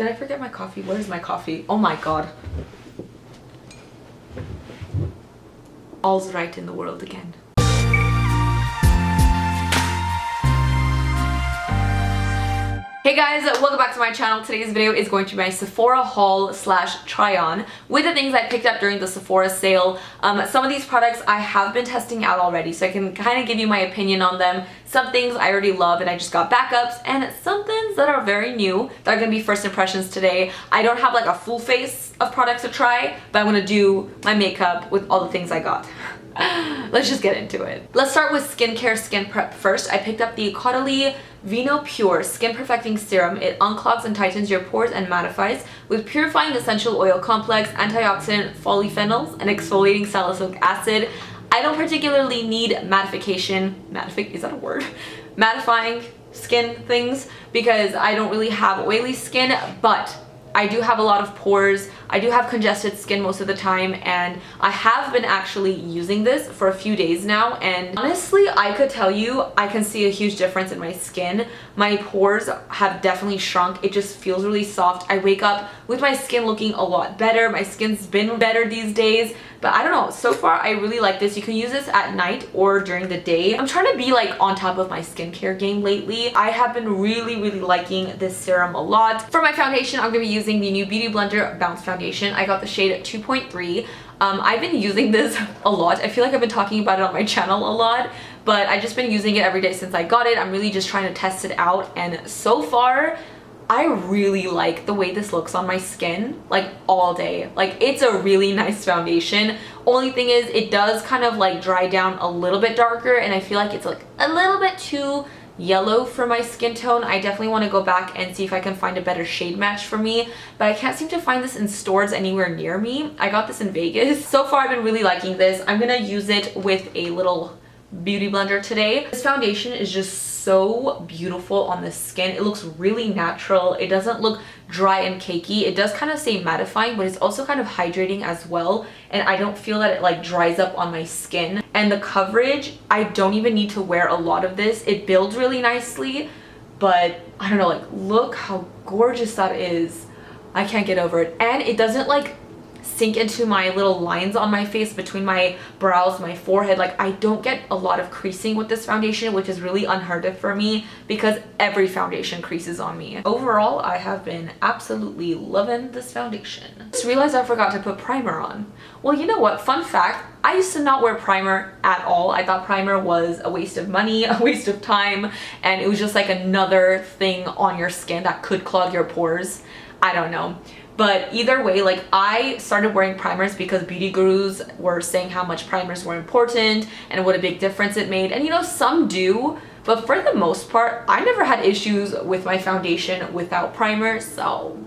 Did I forget my coffee? Where's my coffee? Oh my god. All's right in the world again. Hey guys, welcome back to my channel. Today's video is going to be my Sephora haul slash try on with the things I picked up during the Sephora sale. Some of these products I have been testing out already, so I can kind of give you my opinion on them. Some things I already love and I just got backups, and some things that are very new that are going to be first impressions today. I don't have like a full face of products to try, but I'm going to do my makeup with all the things I got. Let's just get into it. Let's start with skincare skin prep first. I picked up the Caudalie Vinopure Skin Perfecting Serum. It unclogs and tightens your pores and mattifies with purifying essential oil complex, antioxidant polyphenols, and exfoliating salicylic acid. I don't particularly need mattification. Is that a word? Mattifying skin things because I don't really have oily skin, but I do have a lot of pores. I do have congested skin most of the time, and I have been actually using this for a few days now, and honestly I could tell you I can see a huge difference in my skin. My pores have definitely shrunk. It just feels really soft. I wake up with my skin looking a lot better. My skin's been better these days, but I don't know, so far I really like this. You can use this at night or during the day. I'm trying to be like on top of my skincare game lately. I have been really liking this serum a lot. For my foundation, I'm gonna be using the new Beauty Blender Bounce Foundation. I got the shade 2.3. I've been using this a lot. I feel like I've been talking about it on my channel a lot, but I've just been using it every day since I got it. I'm really just trying to test it out, and so far I really like the way this looks on my skin, like all day. Like, it's a really nice foundation. Only thing is it does kind of like dry down a little bit darker, and I feel like it's like a little bit too yellow for my skin tone. I definitely want to go back and see if I can find a better shade match for me, but I can't seem to find this in stores anywhere near me. I got this in Vegas. So far I've been really liking this. I'm gonna use it with a little beauty blender today. This foundation is just so beautiful on the skin. It looks really natural. It doesn't look dry and cakey. It does kind of say mattifying, but it's also kind of hydrating as well, and I don't feel that it like dries up on my skin. And the coverage, I don't even need to wear a lot of this. It builds really nicely, but I don't know, like, look how gorgeous that is. I can't get over it. And it doesn't like sink into my little lines on my face between my brows, my forehead. Like, I don't get a lot of creasing with this foundation, which is really unheard of for me because every foundation creases on me. Overall, I have been absolutely loving this foundation. Just realized I forgot to put primer on. Well, you know what? Fun fact, I used to not wear primer at all. I thought primer was a waste of money, a waste of time, and it was just like another thing on your skin that could clog your pores. I don't know. But either way, like, I started wearing primers because beauty gurus were saying how much primers were important and what a big difference it made. And you know, some do, but for the most part, I never had issues with my foundation without primer, so,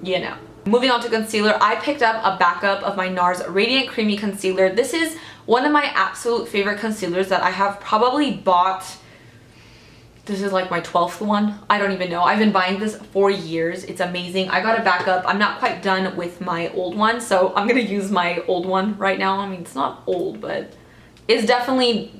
you know. Moving on to concealer, I picked up a backup of my Nars Radiant Creamy Concealer. This is one of my absolute favorite concealers that I have probably bought. This is like my 12th one. I don't even know. I've been buying this for years. It's amazing. I got a backup. I'm not quite done with my old one, so I'm gonna use my old one right now. I mean, it's not old, but it's definitely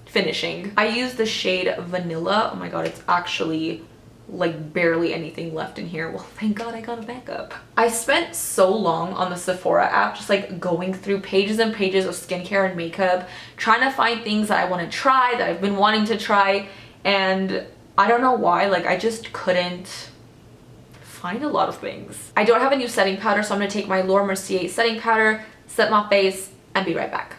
finishing. I use the shade Vanilla. Oh my god, it's actually like barely anything left in here. Well, thank god I got a backup. I spent so long on the Sephora app just like going through pages and pages of skincare and makeup, trying to find things that I want to try, that I've been wanting to try. And I don't know why, like, I just couldn't find a lot of things. I don't have a new setting powder, so I'm gonna take my Laura Mercier setting powder, set my face, and be right back.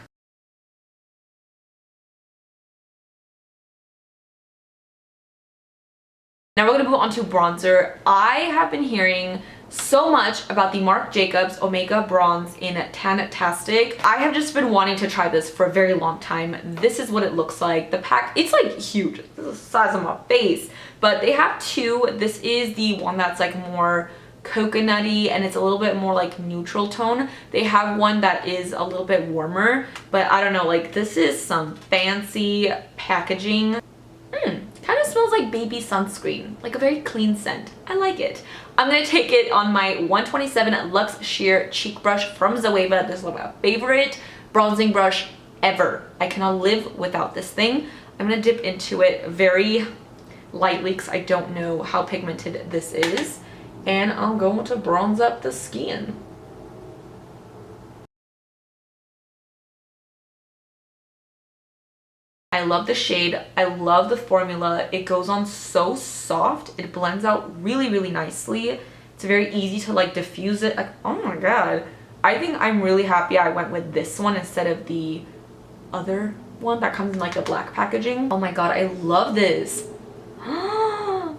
Now we're gonna move on to bronzer. I have been hearing so much about the Marc Jacobs Omega Bronze in Tantastic. I have just been wanting to try this for a very long time. This is what it looks like. The pack, it's like huge. This is the size of my face. But they have two. This is the one that's like more coconutty and it's a little bit more like neutral tone. They have one that is a little bit warmer, but I don't know, like, this is some fancy packaging. Kind of smells like baby sunscreen, like a very clean scent. I like it. I'm gonna take it on my 127 Luxe Sheer Cheek Brush from Zoeva. This is my favorite bronzing brush ever. I cannot live without this thing. I'm gonna dip into it very lightly because I don't know how pigmented this is. and I'm going to bronze up the skin. I love the shade. I love the formula. It goes on so soft. It blends out really, really nicely. It's very easy to like diffuse it. Like, oh my god. I think I'm really happy I went with this one instead of the other one that comes in like the black packaging. Oh my god, I love this.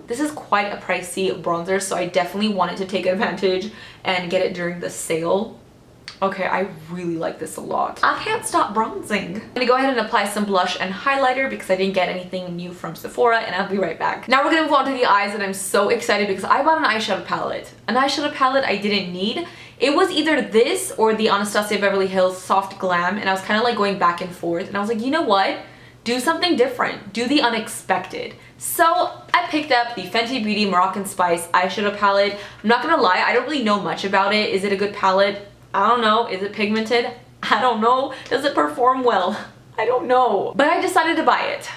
This is quite a pricey bronzer, so I definitely wanted to take advantage and get it during the sale. Okay, I really like this a lot. I can't stop bronzing. I'm gonna go ahead and apply some blush and highlighter because I didn't get anything new from Sephora, and I'll be right back. Now we're gonna move on to the eyes, and I'm so excited because I bought an eyeshadow palette. An eyeshadow palette I didn't need. It was either this or the Anastasia Beverly Hills Soft Glam, and I was kind of like going back and forth, and I was like, you know what? Do something different. Do the unexpected. So I picked up the Fenty Beauty Moroccan Spice eyeshadow palette. I'm not gonna lie, I don't really know much about it. Is it a good palette? I don't know. Is it pigmented? I don't know. Does it perform well? I don't know. But I decided to buy it.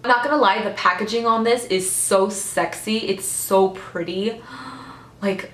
I'm not gonna lie, the packaging on this is so sexy. It's so pretty. Like,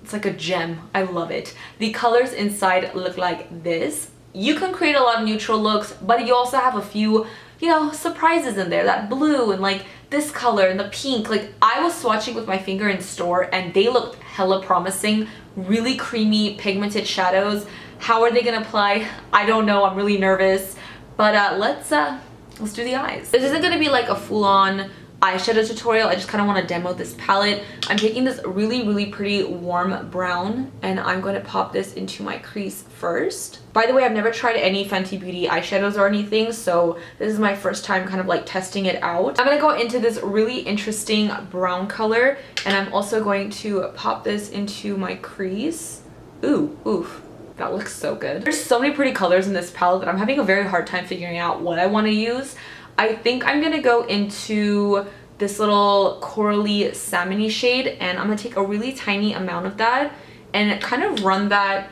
it's like a gem. I love it. The colors inside look like this. You can create a lot of neutral looks, but you also have a few, you know, surprises in there. That blue and like this color and the pink. Like, I was swatching with my finger in store and they looked hella promising. Really creamy pigmented shadows. How are they gonna apply? I don't know. I'm really nervous. But let's do the eyes. This isn't gonna be like a full-on eyeshadow tutorial. I just kind of want to demo this palette. I'm taking this really, really pretty warm brown, and I'm going to pop this into my crease first. By the way, I've never tried any Fenty Beauty eyeshadows or anything, so this is my first time kind of like testing it out. I'm going to go into this really interesting brown color, and I'm also going to pop this into my crease. Ooh, oof. That looks so good. There's so many pretty colors in this palette that I'm having a very hard time figuring out what I want to use. I think I'm gonna go into this little corally salmon-y shade, and I'm gonna take a really tiny amount of that and kind of run that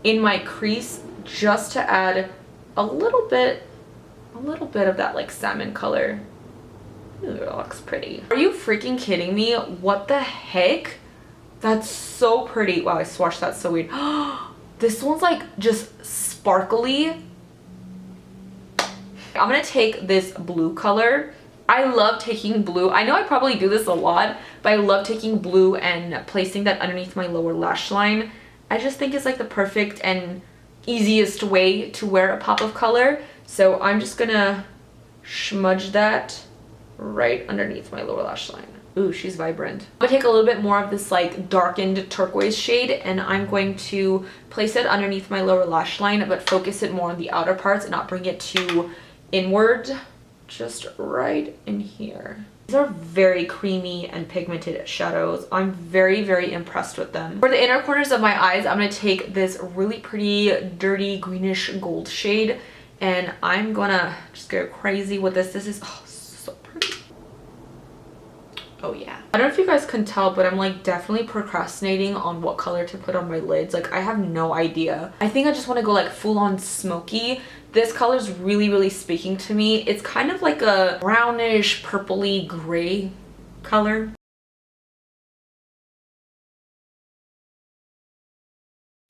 in my crease just to add a little bit of that like salmon color. Ooh, that looks pretty. Are you freaking kidding me? What the heck? That's so pretty. Wow, I swatched that so weird. This one's like just sparkly. I'm gonna take this blue color. I love taking blue. I know I probably do this a lot, but I love taking blue and placing that underneath my lower lash line. I just think it's like the perfect and easiest way to wear a pop of color. So I'm just gonna smudge that right underneath my lower lash line. Ooh, she's vibrant. I'm gonna take a little bit more of this like darkened turquoise shade, and I'm going to place it underneath my lower lash line, but focus it more on the outer parts and not bring it too inward, just right in here. These are very creamy and pigmented shadows. I'm very, very impressed with them. For the inner corners of my eyes, I'm going to take this really pretty dirty greenish gold shade, and I'm gonna just go crazy with this. This is so pretty. Oh yeah. I don't know if you guys can tell, but I'm like definitely procrastinating on what color to put on my lids. Like, I have no idea. I think I just want to go like full on smoky. This color is really, really speaking to me. It's kind of like a brownish, purpley gray color.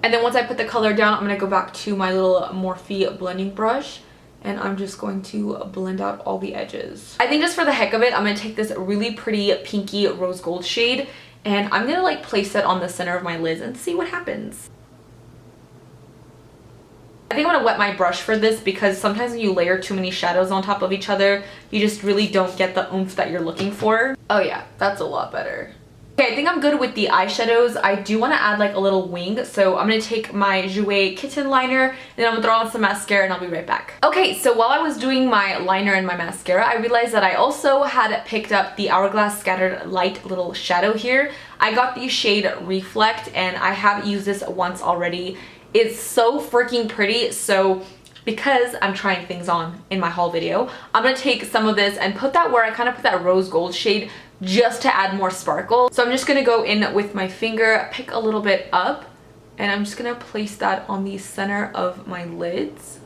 And then once I put the color down, I'm going to go back to my little Morphe blending brush, and I'm just going to blend out all the edges. I think just for the heck of it, I'm going to take this really pretty pinky rose gold shade, and I'm going to like place it on the center of my lids and see what happens. I think I'm gonna wet my brush for this because sometimes when you layer too many shadows on top of each other, you just really don't get the oomph that you're looking for. Oh yeah, that's a lot better. Okay, I think I'm good with the eyeshadows. I do want to add like a little wing, so I'm gonna take my Jouer Kitten liner, and then I'm gonna throw on some mascara, and I'll be right back. Okay, so while I was doing my liner and my mascara, I realized that I also had picked up the Hourglass Scattered Light little shadow here. I got the shade Reflect, and I have used this once already. It's so freaking pretty, so because I'm trying things on in my haul video, I'm gonna take some of this and put that where I kind of put that rose gold shade just to add more sparkle. So I'm just gonna go in with my finger, pick a little bit up, and I'm just gonna place that on the center of my lids.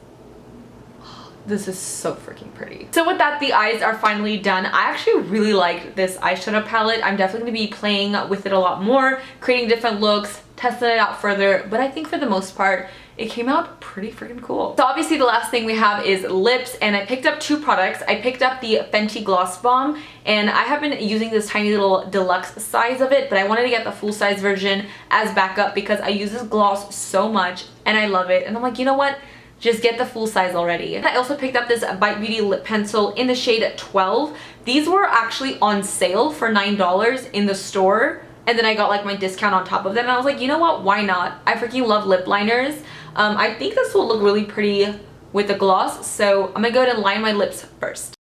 This is so freaking pretty. So with that, the eyes are finally done. I actually really liked this eyeshadow palette. I'm definitely gonna be playing with it a lot more, creating different looks, testing it out further, but I think for the most part, it came out pretty freaking cool. So obviously the last thing we have is lips, and I picked up 2 products. I picked up the Fenty Gloss Bomb, and I have been using this tiny little deluxe size of it, but I wanted to get the full size version as backup because I use this gloss so much and I love it. And I'm like, you know what? Just get the full size already. I also picked up this VIB Beauty lip pencil in the shade 12. These were actually on sale for $9 in the store, and then I got like my discount on top of them, and I was like, you know what, why not? I freaking love lip liners. I think this will look really pretty with the gloss, so I'm gonna go ahead and line my lips first.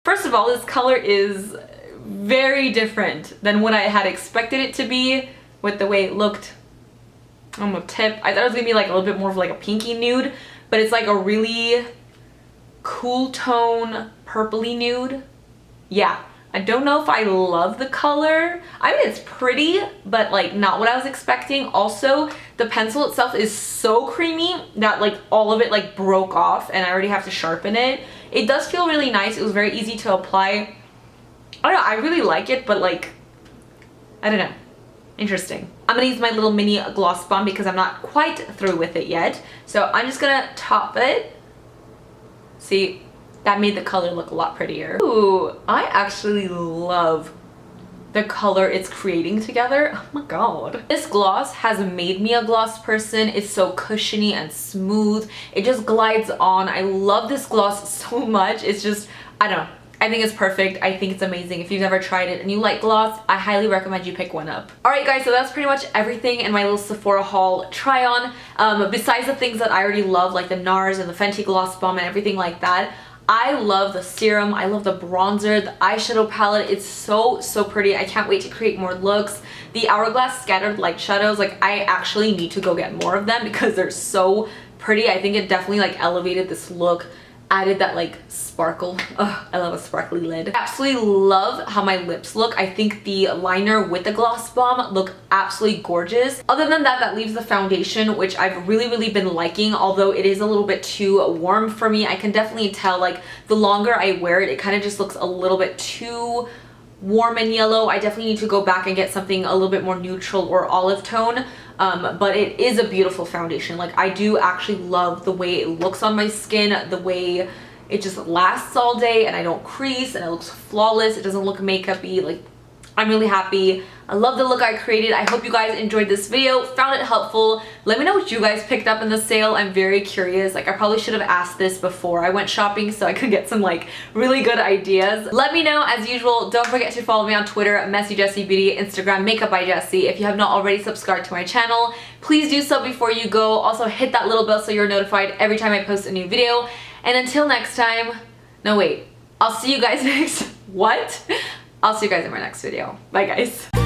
First of all, this color is very different than what I had expected it to be with the way it looked on the tip. I thought it was gonna be like a little bit more of like a pinky nude, but it's like a really cool tone purpley nude. Yeah, I don't know if I love the color. I mean, it's pretty, but like not what I was expecting. Also, the pencil itself is so creamy that like all of it like broke off and I already have to sharpen it. It does feel really nice. It was very easy to apply. I don't know, I really like it, but like, I don't know. Interesting. I'm gonna use my little mini gloss bomb because I'm not quite through with it yet. So I'm just gonna top it. See, that made the color look a lot prettier. Ooh, I actually love the color it's creating together. Oh my god. This gloss has made me a gloss person. It's so cushiony and smooth. It just glides on. I love this gloss so much. It's just, I don't know. I think it's perfect. I think it's amazing. If you've never tried it and you like gloss, I highly recommend you pick one up. Alright guys, so that's pretty much everything in my little Sephora haul try on. Besides the things that I already love, like the Nars and the Fenty Gloss Bomb and everything like that, I love the serum, I love the bronzer, the eyeshadow palette. It's so pretty. I can't wait to create more looks. The Hourglass scattered light shadows, like I actually need to go get more of them because they're so pretty. I think it definitely like elevated this look, added that like sparkle. Ugh, I love a sparkly lid. I absolutely love how my lips look. I think the liner with the gloss bomb look absolutely gorgeous. Other than that, that leaves the foundation, which I've really been liking, although it is a little bit too warm for me. I can definitely tell like the longer I wear it, it kind of just looks a little bit too warm and yellow. I definitely need to go back and get something a little bit more neutral or olive tone. But it is a beautiful foundation. Like I do actually love the way it looks on my skin, the way it just lasts all day and I don't crease and it looks flawless. It doesn't look makeup-y. Like I'm really happy. I love the look I created. I hope you guys enjoyed this video, found it helpful. Let me know what you guys picked up in the sale. I'm very curious. Like I probably should have asked this before I went shopping so I could get some like really good ideas. Let me know as usual. Don't forget to follow me on Twitter at mesijesibeauty, Instagram Makeup by Jesi. If you have not already subscribed to my channel, please do so before you go. Also hit that little bell so you're notified every time I post a new video. And until next time, no wait, I'll see you guys next, what? I'll see you guys in my next video. Bye guys.